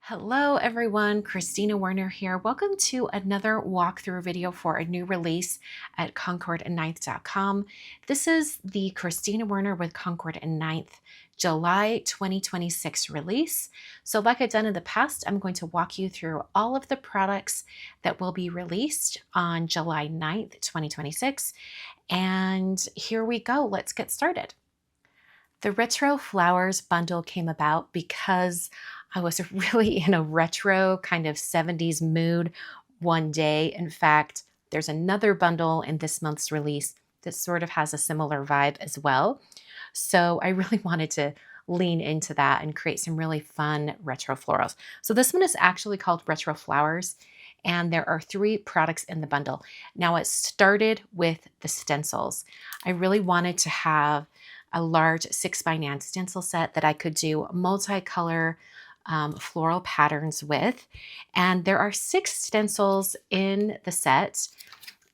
Hello everyone, Kristina Werner here. Welcome to another walkthrough video for a new release at Concord9th.com. This is the Kristina Werner with Concord 9th July 2026 release. So like I've done in the past, I'm going to walk you through all of the products that will be released on July 9th, 2026. And here we go, let's get started. The Retro Flowers bundle came about because I was really in a retro kind of 70s mood one day. In fact, there's another bundle in this month's release that sort of has a similar vibe as well. So I really wanted to lean into that and create some really fun retro florals. So this one is actually called Retro Flowers, and there are 3 products in the bundle. Now it started with the stencils. I really wanted to have a large 6x9 stencil set that I could do multicolor floral patterns with. And there are 6 stencils in the set.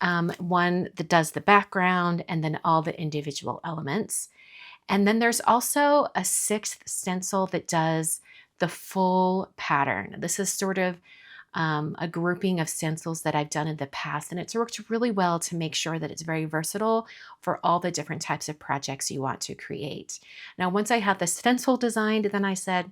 One that does the background and then all the individual elements. And then there's also a 6th stencil that does the full pattern. This is sort of a grouping of stencils that I've done in the past, and it's worked really well to make sure that it's very versatile for all the different types of projects you want to create. Now, once I had the stencil designed, then I said,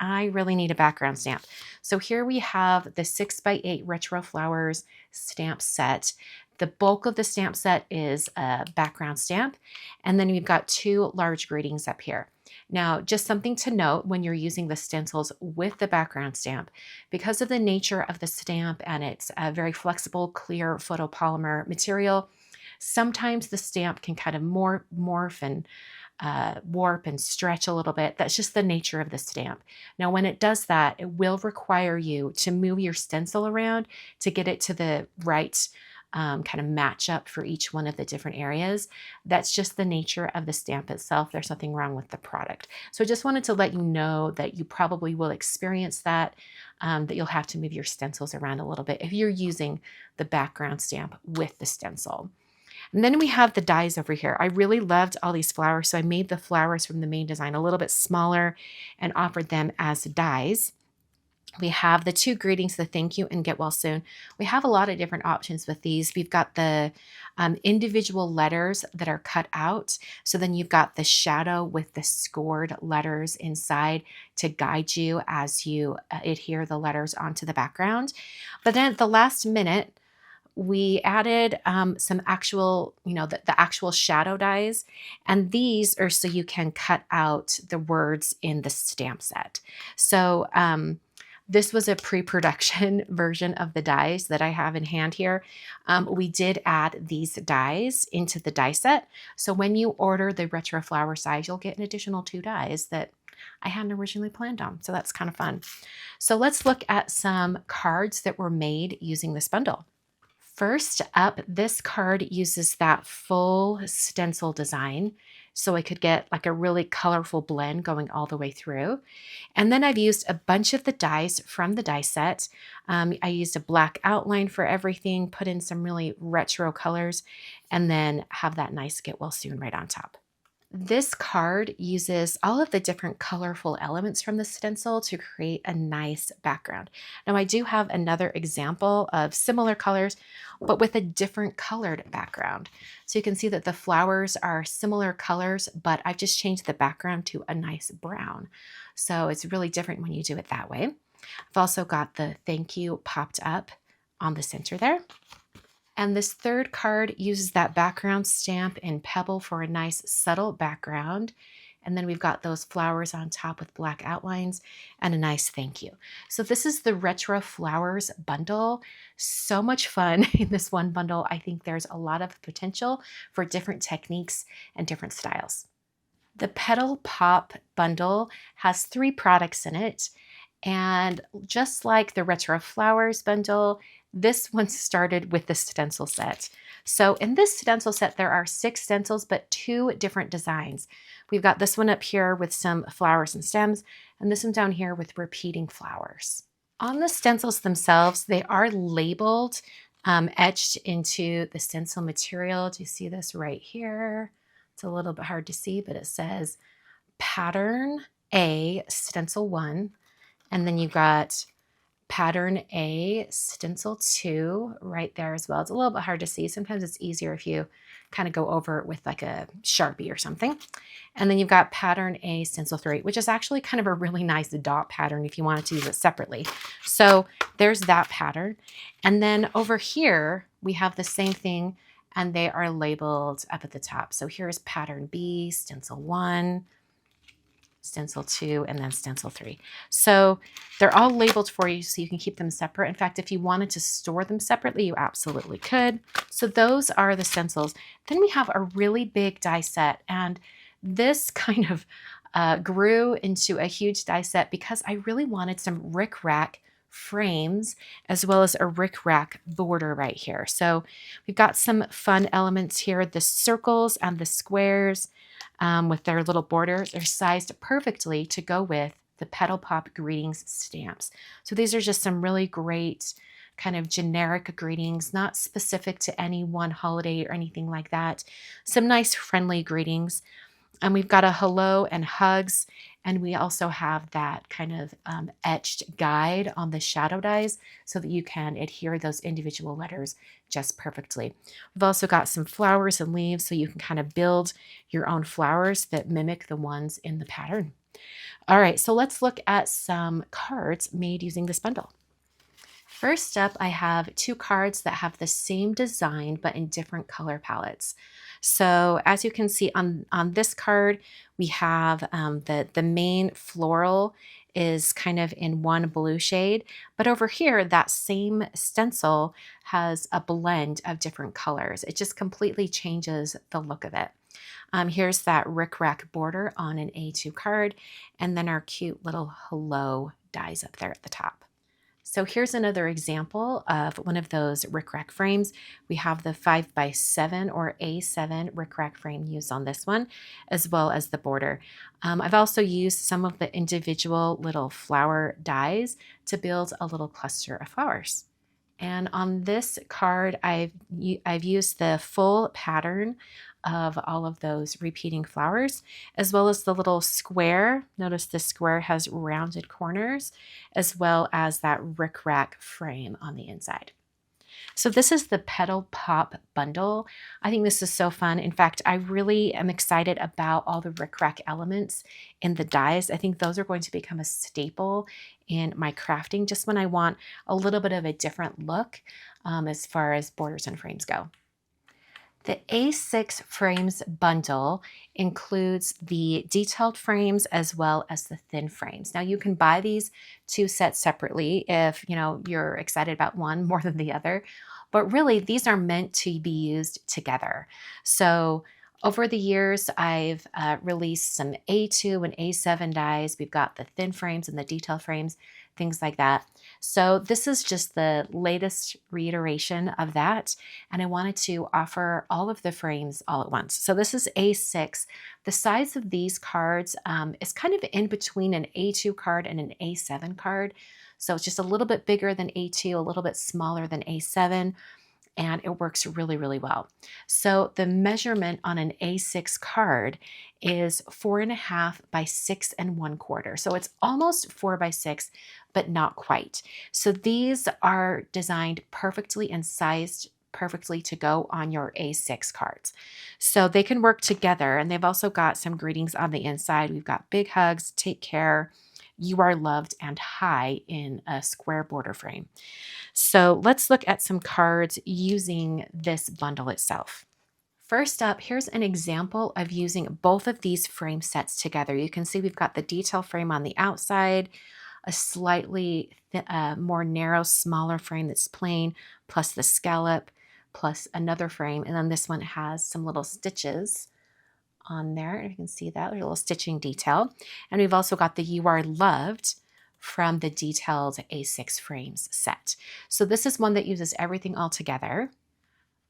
I really need a background stamp. So here we have the 6x8 Retro Flowers stamp set. The bulk of the stamp set is a background stamp, and then we've got 2 large greetings up here. Now, just something to note when you're using the stencils with the background stamp, because of the nature of the stamp and it's a very flexible, clear photopolymer material, sometimes the stamp can kind of morph and warp and stretch a little bit. That's just the nature of the stamp. Now, when it does that, it will require you to move your stencil around to get it to the right kind of match up for each one of the different areas. That's just the nature of the stamp itself. There's nothing wrong with the product. So I just wanted to let you know that you probably will experience that, that you'll have to move your stencils around a little bit if you're using the background stamp with the stencil. And then we have the dies over here. I really loved all these flowers, so I made the flowers from the main design a little bit smaller and offered them as dies. We have the 2 greetings, the thank you and get well soon. We have a lot of different options with these. We've got the individual letters that are cut out. So then you've got the shadow with the scored letters inside to guide you as you adhere the letters onto the background. But then at the last minute, we added some actual, the actual shadow dies. And these are so you can cut out the words in the stamp set. So this was a pre-production version of the dies that I have in hand here. We did add these dies into the die set. So when you order the Retro Flower size, you'll get an additional 2 dies that I hadn't originally planned on. So that's kind of fun. So let's look at some cards that were made using this bundle. First up, this card uses that full stencil design, so I could get like a really colorful blend going all the way through. And then I've used a bunch of the dies from the die set. I used a black outline for everything, put in some really retro colors, and then have that nice get well soon right on top. This card uses all of the different colorful elements from the stencil to create a nice background. Now I do have another example of similar colors, but with a different colored background. So you can see that the flowers are similar colors, but I've just changed the background to a nice brown. So it's really different when you do it that way. I've also got the thank you popped up on the center there. And this 3rd card uses that background stamp in Pebble for a nice subtle background. And then we've got those flowers on top with black outlines and a nice thank you. So this is the Retro Flowers bundle. So much fun in this one bundle. I think there's a lot of potential for different techniques and different styles. The Petal Pop Bundle has 3 products in it. And just like the Retro Flowers bundle, this one started with the stencil set. So in this stencil set, there are 6 stencils, but 2 different designs. We've got this one up here with some flowers and stems, and this one down here with repeating flowers. On the stencils themselves, they are labeled, etched into the stencil material. Do you see this right here? It's a little bit hard to see, but it says Pattern A, Stencil 1. And then you've got pattern A, stencil 2 right there as well. It's a little bit hard to see. Sometimes it's easier if you kind of go over it with like a Sharpie or something. And then you've got pattern A, stencil 3, which is actually kind of a really nice dot pattern if you wanted to use it separately. So there's that pattern. And then over here, we have the same thing, and they are labeled up at the top. So here's pattern B, stencil 1, stencil 2, and then stencil 3. So they're all labeled for you so you can keep them separate. In fact, if you wanted to store them separately, you absolutely could. So those are the stencils. Then we have a really big die set, and this kind of grew into a huge die set because I really wanted some rickrack frames as well as a rickrack border right here. So we've got some fun elements here. The circles and the squares with their little borders are sized perfectly to go with the Petal Pop greetings stamps. So these are just some really great kind of generic greetings, not specific to any one holiday or anything like that. Some nice friendly greetings. And we've got a hello and hugs. And we also have that kind of etched guide on the shadow dies so that you can adhere those individual letters just perfectly. We've also got some flowers and leaves so you can kind of build your own flowers that mimic the ones in the pattern. All right, so let's look at some cards made using this bundle. First up, I have 2 cards that have the same design but in different color palettes. So as you can see on this card, we have the main floral is kind of in one blue shade, but over here, that same stencil has a blend of different colors. It just completely changes the look of it. Here's that rickrack border on an A2 card, and then our cute little hello dies up there at the top. So here's another example of one of those rickrack frames. We have the 5x7 or A7 rickrack frame used on this one, as well as the border. I've also used some of the individual little flower dies to build a little cluster of flowers. And on this card, I've used the full pattern of all of those repeating flowers, as well as the little square. Notice the square has rounded corners, as well as that rickrack frame on the inside. So this is the Petal Pop Bundle. I think this is so fun. In fact, I really am excited about all the rickrack elements in the dies. I think those are going to become a staple in my crafting just when I want a little bit of a different look as far as borders and frames go. The A6 frames bundle includes the detailed frames as well as the thin frames. Now you can buy these 2 sets separately if you're excited about one more than the other, but really these are meant to be used together. So over the years, I've released some A2 and A7 dies. We've got the thin frames and the detail frames, things like that. So this is just the latest reiteration of that. And I wanted to offer all of the frames all at once. So this is A6. The size of these cards is kind of in between an A2 card and an A7 card. So it's just a little bit bigger than A2, a little bit smaller than A7. And it works really, really well. So the measurement on an A6 card is 4.5 by 6 1/4. So it's almost 4 by 6, but not quite. So these are designed perfectly and sized perfectly to go on your A6 cards. So they can work together, and they've also got some greetings on the inside. We've got big hugs, take care, you are loved, and hi in a square border frame. So let's look at some cards using this bundle itself. First up, here's an example of using both of these frame sets together. You can see we've got the detail frame on the outside, a slightly more narrow, smaller frame that's plain, plus the scallop, plus another frame. And then this one has some little stitches on there. You can see that, a little stitching detail. And we've also got the You Are Loved from the detailed A6 frames set. So this is one that uses everything all together.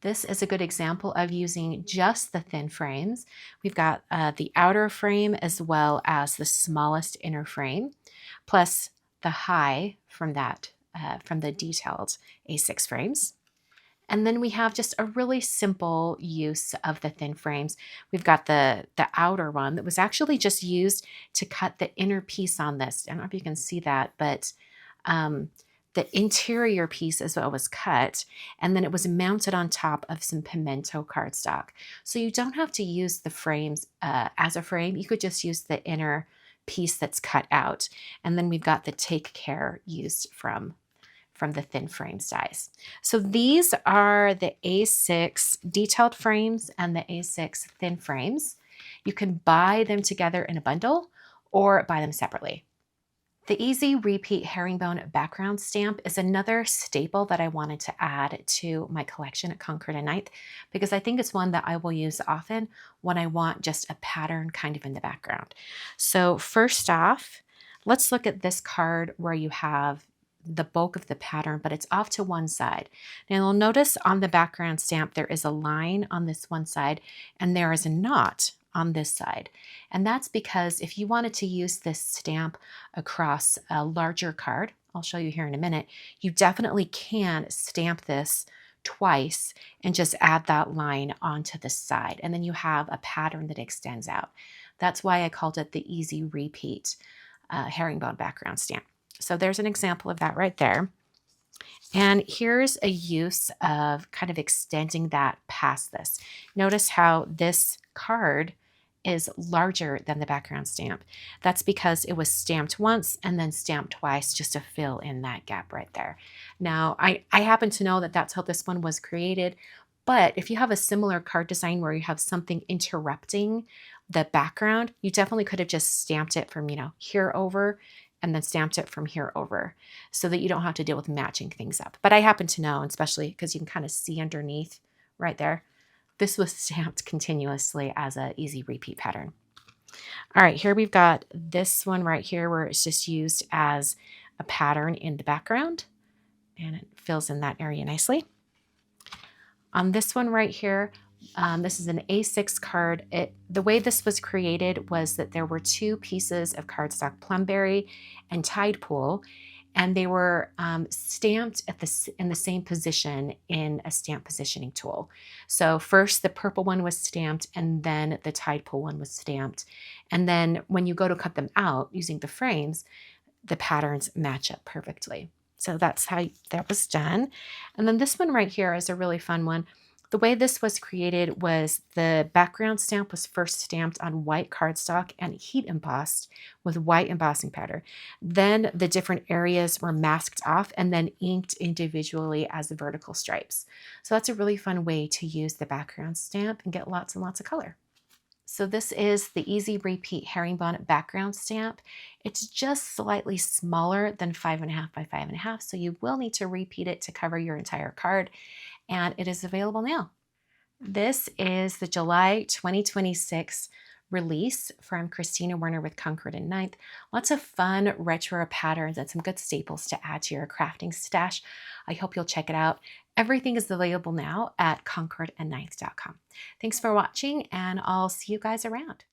This is a good example of using just the thin frames. We've got the outer frame as well as the smallest inner frame, plus the high from that from the detailed A6 frames. And then we have just a really simple use of the thin frames. We've got the outer one that was actually just used to cut the inner piece on this. I don't know if you can see that, but the interior piece is what was cut, and then it was mounted on top of some pimento cardstock. So you don't have to use the frames as a frame. You could just use the inner piece that's cut out. And then we've got the Take Care used from the thin frames dies. So these are the A6 detailed frames and the A6 thin frames. You can buy them together in a bundle or buy them separately. The Easy Repeat Herringbone background stamp is another staple that I wanted to add to my collection at Concord 9th because I think it's one that I will use often when I want just a pattern kind of in the background. So first off, let's look at this card where you have the bulk of the pattern, but it's off to one side. Now you'll notice on the background stamp there is a line on this one side and there is a knot on this side. And that's because if you wanted to use this stamp across a larger card, I'll show you here in a minute, you definitely can stamp this twice and just add that line onto the side. And then you have a pattern that extends out. That's why I called it the Easy Repeat Herringbone background stamp. So there's an example of that right there. And here's a use of kind of extending that past this. Notice how this card is larger than the background stamp. That's because it was stamped once and then stamped twice just to fill in that gap right there. Now, I happen to know that that's how this one was created, but if you have a similar card design where you have something interrupting the background, you definitely could have just stamped it from, here over and then stamped it from here over so that you don't have to deal with matching things up. But I happen to know, especially because you can kind of see underneath right there, this was stamped continuously as an easy repeat pattern. All right, here we've got this one right here where it's just used as a pattern in the background and it fills in that area nicely. On this one right here, this is an A6 card. The way this was created was that there were two pieces of cardstock, Plumberry and Tide Pool, and they were stamped in the same position in a stamp positioning tool. So first the purple one was stamped and then the Tide Pool one was stamped. And then when you go to cut them out using the frames, the patterns match up perfectly. So that's how that was done. And then this one right here is a really fun one. The way this was created was the background stamp was first stamped on white cardstock and heat embossed with white embossing powder. Then the different areas were masked off and then inked individually as the vertical stripes. So that's a really fun way to use the background stamp and get lots and lots of color. So this is the Easy Repeat Herringbone background stamp. It's just slightly smaller than 5.5 by 5.5, so you will need to repeat it to cover your entire card, and it is available now. This is the July 2026 release from Kristina Werner with Concord 9th. Lots of fun retro patterns and some good staples to add to your crafting stash. I hope you'll check it out. Everything is available now at concord9th.com. Thanks for watching, and I'll see you guys around.